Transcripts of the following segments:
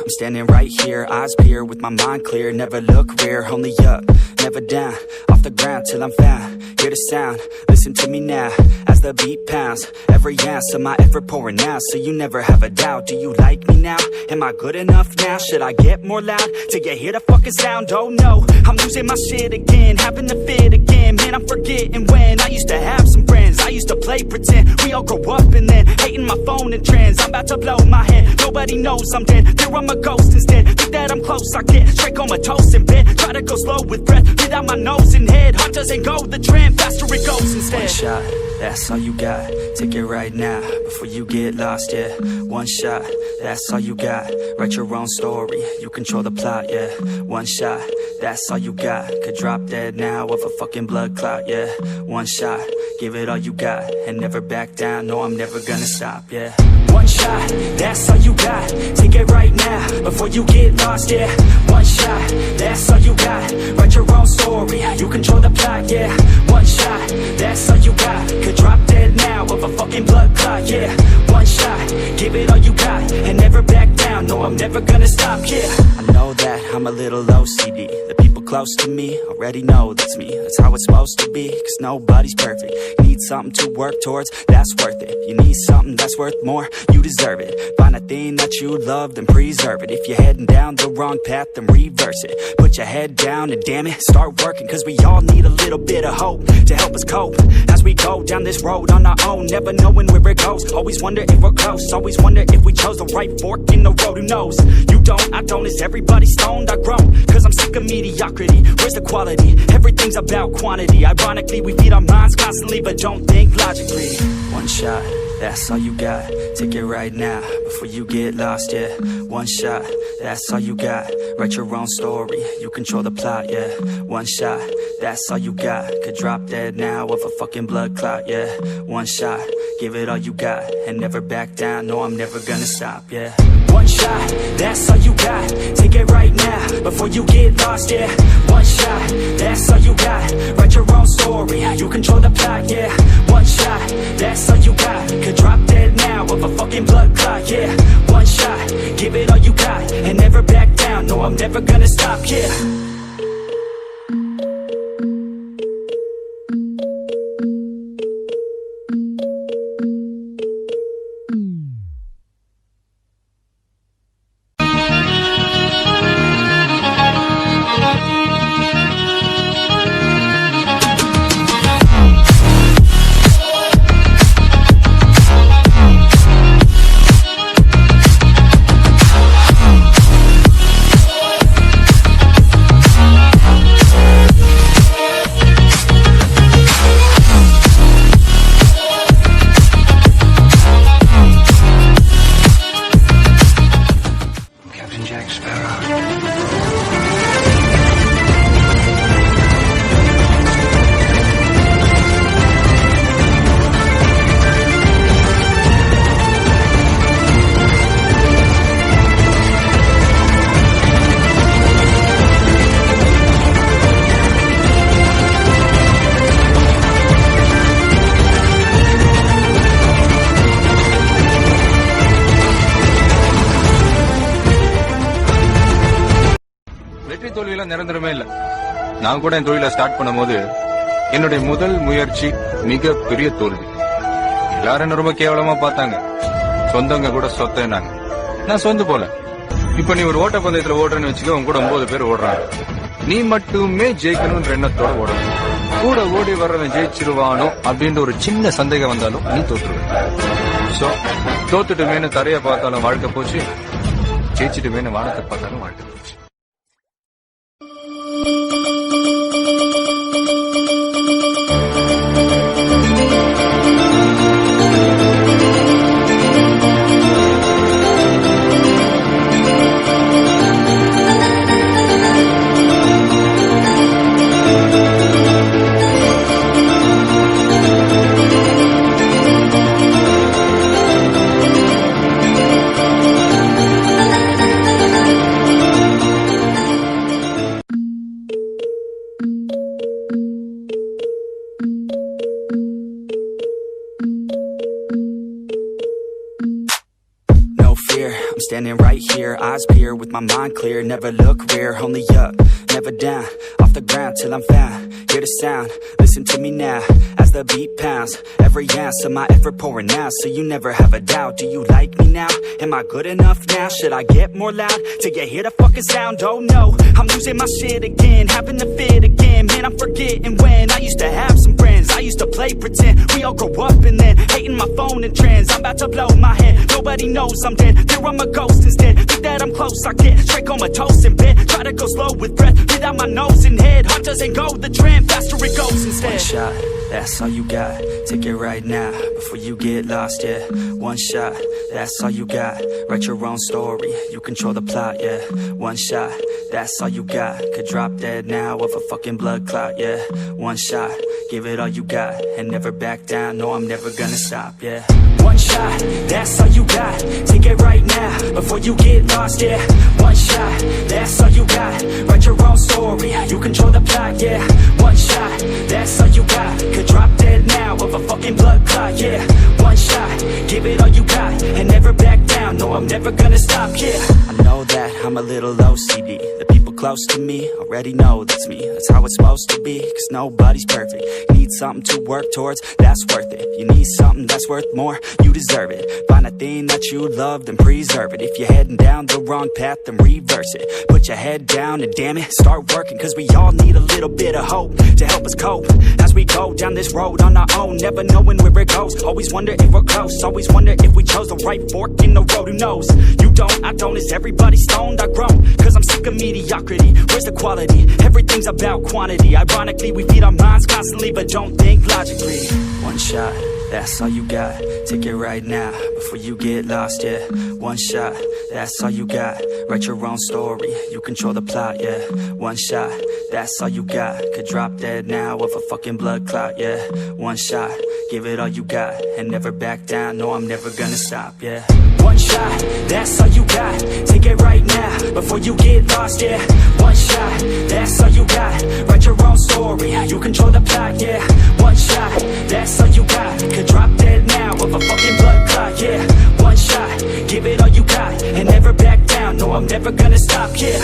I'm standing right here, eyes peer with my mind clear. Never look rear, only up, never down. Off the ground till I'm found. Hear the sound, listen to me now. As the beat pounds, every ounce of my effort pouring out. So you never have a doubt, do you like me now? Am I good enough now? Should I get more loud till you hear the fucking sound? Oh no, I'm losing my shit again, having to fit again. Man, I'm forgetting when I used to have some friends. I used to play pretend, we all grow up and then hating my phone and trends. I'm about to blow my head, nobody knows I'm dead. Fear I'm a ghost instead, think that I'm close, I get straight comatose in bed. Try to go slow with breath, breathe out my nose and head. Heart doesn't go the trend, faster it goes instead. One shot, that's all you got, take it right now, before you get lost, yeah. One shot, that's all you got, write your own story, you control the plot, yeah. One shot, that's all you got, could drop dead now of a fucking blood clot, yeah. One shot, give it all you got, and never back down, no I'm never gonna stop, yeah. One shot, that's all you got, take it right now, before you get lost, yeah. One shot, that's all you got, write your own story, you control the plot, yeah. One shot, that's all you got, could drop dead now of a fucking blood clot, yeah. One shot, give it all you got, and never back down, no I'm never gonna stop, yeah. I know that I'm a little OCD, the people close to me already know that's me. That's how it's supposed to be, cause nobody's perfect. You need something to work towards, that's worth it. You need something that's worth more, you deserve it. Find a thing that you love, then preserve it. If you're heading down the wrong path, then reverse it. Put your head down and damn it, start working, cause we all need a little bit of hope to help us cope as we go down this road on our own, never knowing where it goes. Always wonder if we're close, always wonder if we chose the right fork in the road. Who knows? You don't, I don't, is everybody stoned? I've grown, cause I'm sick of mediocrity. Where's the quality? Everything's about quantity. Ironically, we feed our minds constantly, but don't think logically. One shot, that's all you got, take it right now, before you get lost, yeah. One shot, that's all you got, write your own story, you control the plot, yeah. One shot, that's all you got, could drop dead now of a fucking blood clot, yeah. One shot, give it all you got, and never back down, no I'm never gonna stop, yeah. One shot, that's all you got, take it right now, before you get lost, yeah. One shot, that's all you got, write your own story, you control the plot, yeah. One shot, that's all you got, could drop dead now of a fucking blood clot, yeah. One shot, give it all you got, and never back down, no I'm never gonna stop, yeah. நிரந்தரமே இல்ல. நான் கூட என் தொழிலை start பண்ணும்போது என்னுடைய முதல் முயற்சி மிக பெரிய தோல்வி. எல்லாரும் என்ன ரொம்ப கேவலமா பார்த்தாங்க. சொந்தங்க கூட சொத்தேனாங்க. நான் சொந்து போல. இப்ப நீ ஒரு ஓட்ட பந்தயத்துல ஓடுறேன்னு வச்சுக்க, உன் கூட 9 பேர் ஓடுறாங்க. நீ மட்டுமே ஜெயிக்கணும்ன்ற எண்ணத்தோட ஓடணும். கூட ஓடி வர்றவன் ஜெயிச்சிருவானோ அப்படின்ற ஒரு சின்ன சந்தேகம் வந்தாலும் நீ தோற்றுருவ. சோ தோத்துட்டுமேனு தரைய பார்த்தாலும் வாழ்க்கை போச்சு, ஜெயிச்சுட்டுமேனு வானத்தை பார்த்தாலும் வாழ்க்கை போச்சு. I'm standing right here, eyes peer with my mind clear. Never look rear, only up, never down. Off the ground till I'm found. Hear the sound, listen to me now. As the beat pounds, every ounce of my effort pouring out. So you never have a doubt, do you like me now? Am I good enough now? Should I get more loud? Till you hear the fucking sound, oh no. I'm losing my shit again, having to fit again. Man, I'm forgetting when I used to have some friends. I used to play pretend, we all grow up and then hating my phone and trends. I'm about to blow my head, nobody knows I'm dead. There I'm a ghost instead, think that I'm close, I get straight comatose in bed. Try to go slow with breath, breathe out my nose and head. Heart doesn't go the trend, faster it goes instead. One shot, that's all you got, take it right now, before you get lost, yeah. One shot, that's all you got, write your own story, you control the plot, yeah. One shot, that's all you got, could drop dead now of a fucking blood clot, yeah. One shot, give it all you got, and never back down, no I'm never gonna stop, yeah. One shot, that's all you got, take it right now, before you get lost, yeah. One shot, that's all you got, write your own story, you control the plot, yeah. One shot, that's all you got, could drop dead now of a fucking blood clot, yeah. One shot, give it all you got, and never back down, no I'm never gonna stop, yeah. I know that I'm a little OCD, the people close to me already know that's me. That's how it's supposed to be, cause nobody's perfect. You need something to work towards, that's worth it. You need something that's worth more, you deserve it. Find a thing that you love, then preserve it. If you're heading down the wrong path, then reverse it. Put your head down and damn it, start working, cause we all need a little bit of hope to help us cope as we go down this road on our own, never knowing where it goes. Always wonder if we're close, always wonder if we chose the right fork in the road. Who knows? You don't, I don't, is everybody stoned? I've grown, cause I'm sick of mediocrity. Where's the quality? Everything's about quantity. Ironically, we feed our minds constantly, but don't think logically. One shot, that's all you got, take it right now, before you get lost, yeah. One shot, that's all you got, write your own story, you control the plot, yeah. One shot, that's all you got, could drop dead now of a fucking blood clot, yeah. One shot, give it all you got, and never back down, no I'm never gonna stop, yeah. One shot, that's all you got, take it right now, before you get lost, yeah. One shot, that's all you got, write your own story, you control the plot, yeah. One shot, that's all you got, could drop dead now of a fucking blood clot, yeah. One shot, give it all you got, and never back down, no I'm never gonna stop, yeah.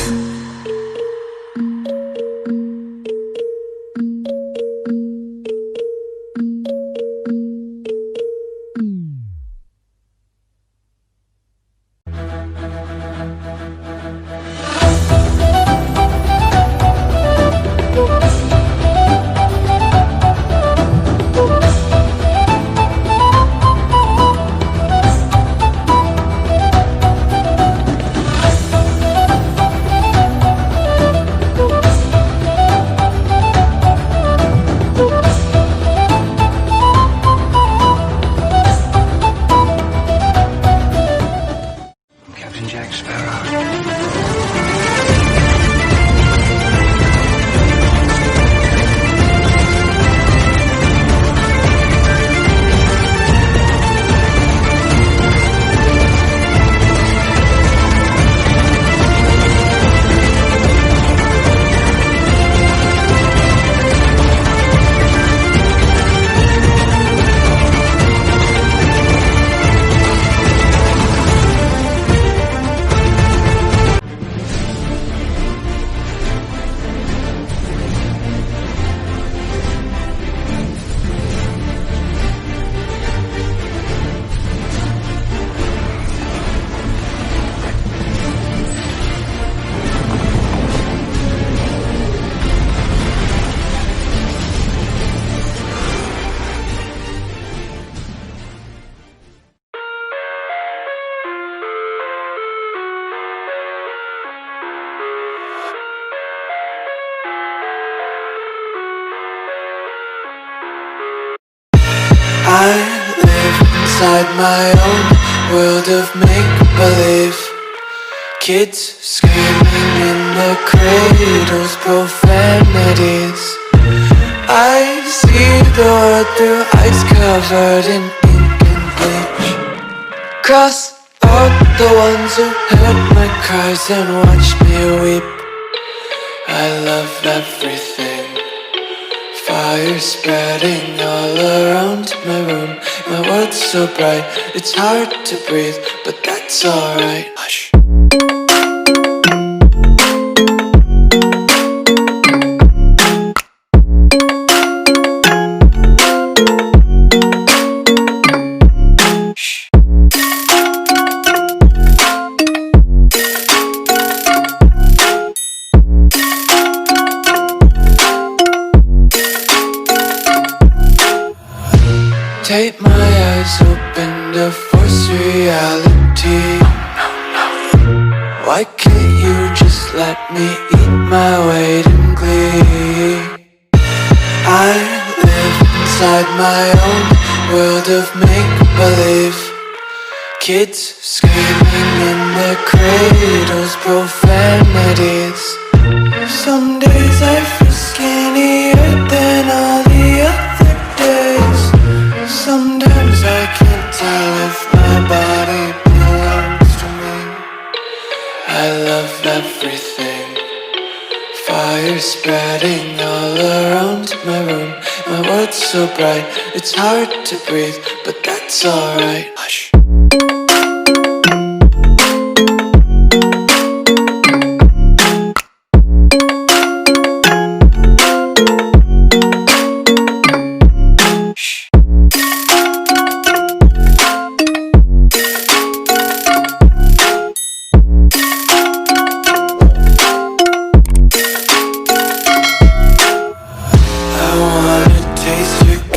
I live inside my own world of make-believe. Kids screaming in the cradles, profanities. I see the world through eyes covered in ink and bleach. Cross out the ones who heard my cries and watched me weep. I love everything Fire spreading all around my room. My world's so bright, it's hard to breathe, but that's alright. Hush. Tape my eyes open to force reality. Why can't you just let me eat my weight in glee? I live inside my own world of make-believe. Kids screaming in their cradles, profanities. Some days I feel skinnier than all the other days. Sometimes I can't tell if my body belongs to me. I love everything. Fire spreading all around my room. My world's so bright, it's hard to breathe, but that's alright. Hush.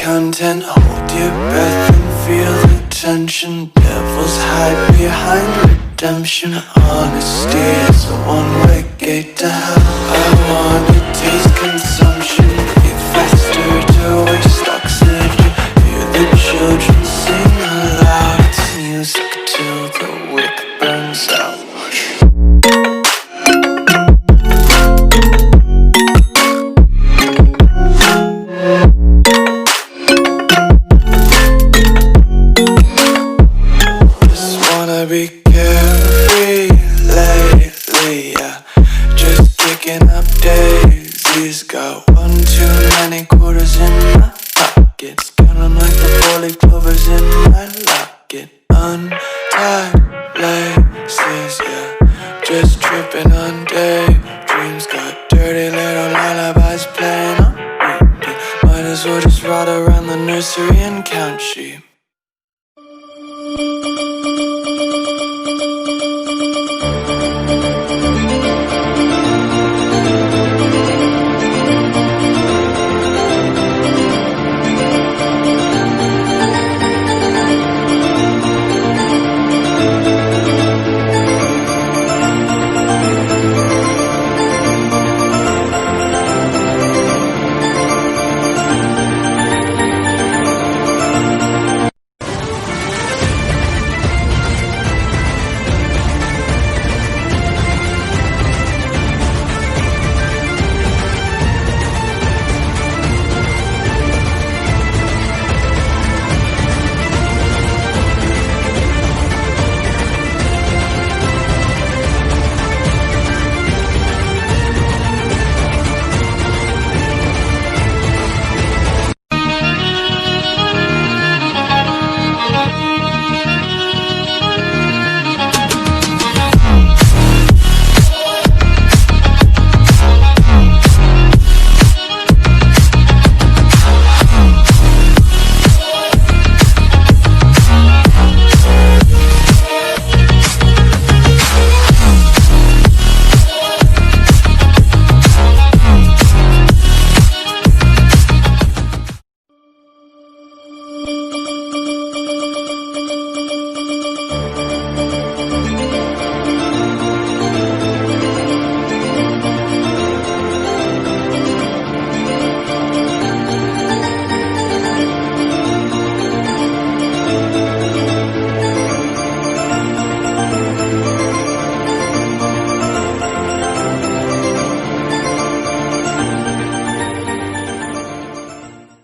Content, hold your breath and feel the tension. Devils hide behind redemption. Honesty is a one-way gate to hell. I wanna taste consumption, be faster to waste oxygen. Hear the children sing aloud. It's music till the wick burns out. Be carefree lately, yeah. Just kicking up daisies. Got one too many quarters in my pockets. Count 'em like the 4-leaf clovers in my locket. Untied laces, yeah. Just tripping on daydreams. Got dirty little lullabies playing on repeat. Might as well just ride around the nursery and count sheep.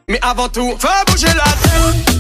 Mais avant tout, faut bouger la tête.